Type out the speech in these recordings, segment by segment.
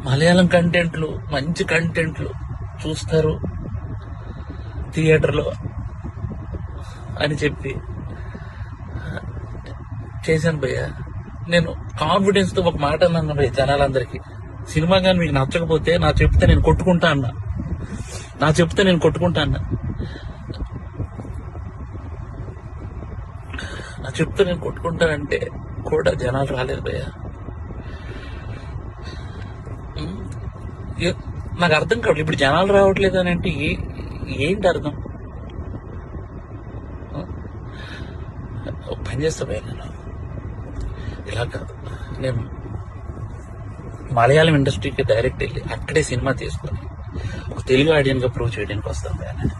మలయాళం కంటెంట్లు, మంచి కంటెంట్లు చూస్తారు థియేటర్లో అని చెప్పి చేశాను భయ్య. నేను కాన్ఫిడెన్స్తో ఒక మాట అన్నాను భయ్య జనాలందరికీ, సినిమా కానీ మీకు నచ్చకపోతే నా చెప్తే నేను కొట్టుకుంటా అన్నా. నా చెప్తే నేను కొట్టుకుంటా అన్నా. నా చెప్తే నేను కొట్టుకుంటానంటే కూడా జనాలు రాలేదు భయ్య. నాకు అర్థం కావట్లేదు ఇప్పుడు జనాలు రావట్లేదు అని అంటే ఏంటి అర్థం? ఒక పని చేస్తా భయ్య, నేను ఇలా కాదు, నేను మలయాళం ఇండస్ట్రీకి డైరెక్ట్ వెళ్ళి అక్కడే సినిమా తీసుకొని ఒక తెలుగు ఆడియన్గా ప్రూవ్ చేయడానికి వస్తాను భయ్య. నేను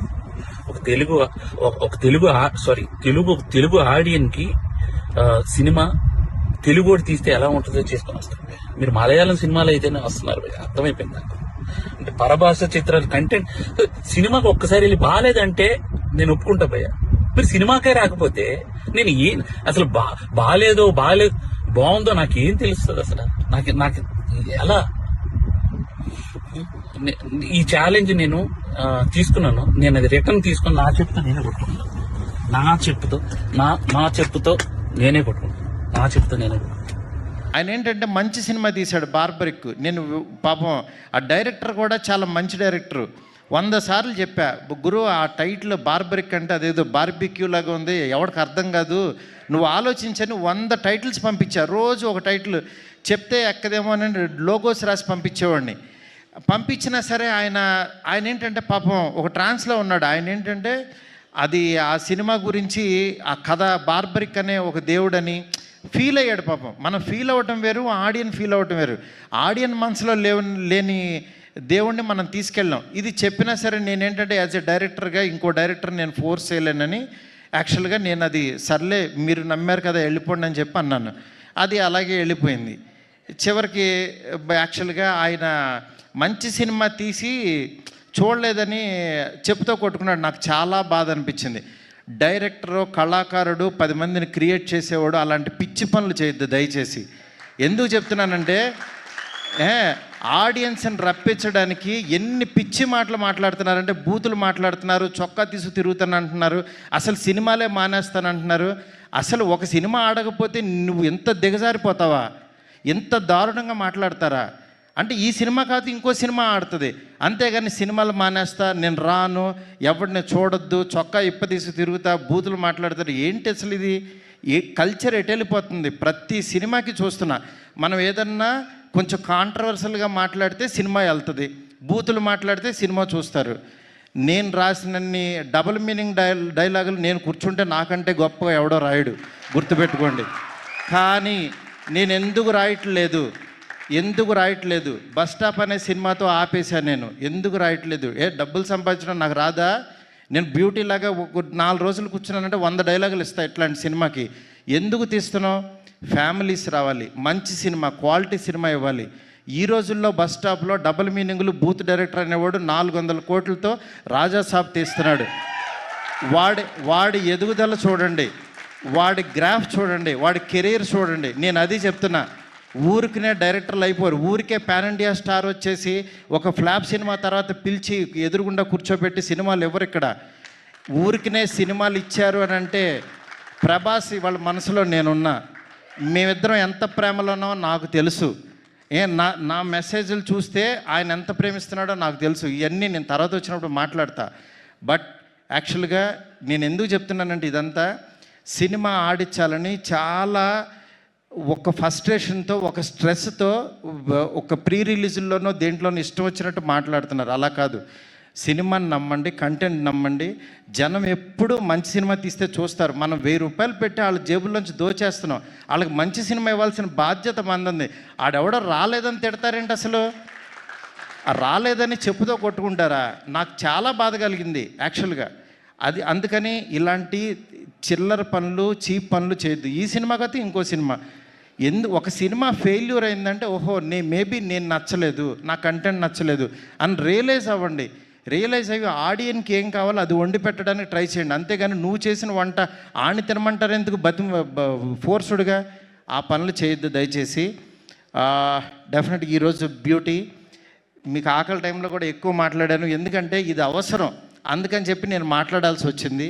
తెలుగు ఆడియన్కి సినిమా తెలుగు తీస్తే ఎలా ఉంటుందో చేసుకొని వస్తాను భయ్య. మీరు మలయాళం సినిమాలు అయితేనే వస్తున్నారు భయ్య, అర్థమైపోయింది నాకు. అంటే పరభాష చిత్రాలు కంటెంట్ సినిమాకి ఒక్కసారి వెళ్ళి బాగాలేదంటే నేను ఒప్పుకుంటా భయ్య. మీరు సినిమాకే రాకపోతే నేను అసలు బాగాలేదు బాగుందో నాకేం తెలుస్తుంది అసలు? నాకు ఎలా ఈ ఛాలెంజ్ నేను తీసుకున్నాను, నేను అది రిటర్న్ తీసుకుని నా చెప్పుతో నేనే కొట్టుకుంటాను. నా చెప్పుతో నేనే కొట్టుకుంటాను. ఆయన ఏంటంటే మంచి సినిమా తీశాడు బార్బరిక్. నేను పాపం ఆ డైరెక్టర్ కూడా చాలా మంచి డైరెక్టరు. 100 సార్లు చెప్పా, గురు ఆ టైటిల్ బార్బరిక్ అంటే అదేదో బార్బిక్యూ లాగా ఉంది, ఎవరికి అర్థం కాదు, నువ్వు ఆలోచించని 100 టైటిల్స్ పంపించా. రోజు ఒక టైటిల్ చెప్తే ఎక్కదేమో అని లోగోస్ రాసి పంపించేవాడిని. పంపించినా సరే ఆయన ఏంటంటే పాపం ఒక ట్రాన్స్లో ఉన్నాడు. ఆయన ఏంటంటే అది ఆ సినిమా గురించి ఆ కథ బార్బరిక్ అనే ఒక దేవుడని ఫీల్ అయ్యాడు పాపం. మనం ఫీల్ అవ్వటం వేరు, ఆడియన్ ఫీల్ అవ్వటం వేరు. ఆడియన్ మనసులో లేని దేవుణ్ణి మనం తీసుకెళ్ళాం. ఇది చెప్పినా సరే నేనేంటంటే యాజ్ ఎ డైరెక్టర్గా ఇంకో డైరెక్టర్ నేను ఫోర్స్ చేయలేనని యాక్చువల్గా నేను అది సర్లే మీరు నమ్మారు కదా వెళ్ళిపోండి అని చెప్పి అన్నాను. అది అలాగే వెళ్ళిపోయింది. చివరికి యాక్చువల్గా ఆయన మంచి సినిమా తీసి చూడలేదని చెప్పుతో కొట్టుకున్నాడు. నాకు చాలా బాధ అనిపించింది. డైరెక్టరు, కళాకారుడు 10 మందిని క్రియేట్ చేసేవాడు అలాంటి పిచ్చి పనులు చేయొద్దు దయచేసి. ఎందుకు చెప్తున్నానంటే ఆడియన్స్ని రప్పించడానికి ఎన్ని పిచ్చి మాటలు మాట్లాడుతున్నారంటే, బూతులు మాట్లాడుతున్నారు, చొక్కా తీసు తిరుగుతానంటున్నారు, అసలు సినిమాలే మానేస్తానంటున్నారు. అసలు ఒక సినిమా ఆడకపోతే నువ్వు ఎంత దిగజారిపోతావా? ఎంత దారుణంగా మాట్లాడతారా? అంటే ఈ సినిమా కాదు ఇంకో సినిమా ఆడుతుంది, అంతేగాని సినిమాలు మానేస్తా, నేను రాను, ఎవరిని చూడొద్దు, చొక్కా ఇప్పదీసి తిరుగుతా, బూతులు మాట్లాడతారు. ఏంటి అసలు ఇది? ఏ కల్చర్ ఎటు వెళ్ళిపోతుంది? ప్రతి సినిమాకి చూస్తున్నా, మనం ఏదన్నా కొంచెం కాంట్రవర్సల్గా మాట్లాడితే సినిమా వెళ్తుంది, బూతులు మాట్లాడితే సినిమా చూస్తారు. నేను రాసినన్ని డబుల్ మీనింగ్ డైలాగులు నేను కూర్చుంటే నాకంటే గొప్పగా ఎవడో రాయడు, గుర్తుపెట్టుకోండి. కానీ నేను ఎందుకు రాయట్లేదు? బస్ స్టాప్ అనే సినిమాతో ఆపేశాను నేను. ఎందుకు రాయట్లేదు? డబ్బులు సంపాదించడం నాకు రాదా? నేను బ్యూటీ లాగా 4 రోజులు కూర్చున్నానంటే 100 డైలాగులు ఇస్తా ఇట్లాంటి సినిమాకి. ఎందుకు తీస్తున్నావు? ఫ్యామిలీస్ రావాలి, మంచి సినిమా, క్వాలిటీ సినిమా ఇవ్వాలి. ఈ రోజుల్లో బస్ స్టాప్లో డబుల్ మీనింగ్లు, బూత్ డైరెక్టర్ అనేవాడు 400 కోట్లతో రాజాసాబ్ తీస్తున్నాడు. వాడి ఎదుగుదల చూడండి, వాడి గ్రాఫ్ చూడండి, వాడి కెరీర్ చూడండి. నేను అది చెప్తున్నా. ఊరికినే డైరెక్టర్లు అయిపోరు. ఊరికే పాన్ ఇండియా స్టార్ వచ్చేసి ఒక ఫ్లాప్ సినిమా తర్వాత పిలిచి ఎదురుగుండా కూర్చోబెట్టి సినిమాలు ఎవరు ఇక్కడ? ఊరికినే సినిమాలు ఇచ్చారు అని అంటే ప్రభాస్ వాళ్ళ మనసులో నేనున్నా. మేమిద్దరం ఎంత ప్రేమలోనో నాకు తెలుసు. నా మెసేజ్లు చూస్తే ఆయన ఎంత ప్రేమిస్తున్నాడో నాకు తెలుసు. ఇవన్నీ నేను తర్వాత వచ్చినప్పుడు మాట్లాడతా. బట్ యాక్చువల్గా నేను ఎందుకు చెప్తున్నానంటే ఇదంతా సినిమా ఆడించాలని చాలా ఒక ఫ్రస్ట్రేషన్తో, ఒక స్ట్రెస్తో, ఒక ప్రీ రిలీజుల్లోనో దేంట్లోనో ఇష్టం వచ్చినట్టు మాట్లాడుతున్నారు. అలా కాదు. సినిమాని నమ్మండి, కంటెంట్ నమ్మండి. జనం ఎప్పుడు మంచి సినిమా తీస్తే చూస్తారు. మనం 1000 రూపాయలు పెట్టి వాళ్ళ జేబుల్లోంచి దోచేస్తున్నాం. వాళ్ళకి మంచి సినిమా ఇవ్వాల్సిన బాధ్యత మంది. ఆడెవడో రాలేదని తిడతారేంటి అసలు? రాలేదని చెప్పుతో కొట్టుకుంటారా? నాకు చాలా బాధ కలిగింది యాక్చువల్గా. అందుకని ఇలాంటి చిల్లర పనులు, చీప్ పనులు చేయొద్దు. ఈ సినిమా కాదు ఇంకో సినిమా. ఒక సినిమా ఫెయిల్యూర్ అయిందంటే ఓహో మేబీ నేను నచ్చలేదు, నా కంటెంట్ నచ్చలేదు అని రియలైజ్ అవ్వండి. రియలైజ్ అయ్యి ఆడియన్కి ఏం కావాలో అది వండి పెట్టడానికి ట్రై చేయండి. అంతేగాని నువ్వు చేసిన వంట ఆని తినమంటారు ఎందుకు? ఫోర్స్డ్గా ఆ పనులు చేయొద్దు దయచేసి. డెఫినెట్గా ఈరోజు బ్యూటీ మీకు ఆకలి టైంలో కూడా ఎక్కువ మాట్లాడాను, ఎందుకంటే ఇది అవసరం, అందుకని చెప్పి నేను మాట్లాడాల్సి వచ్చింది.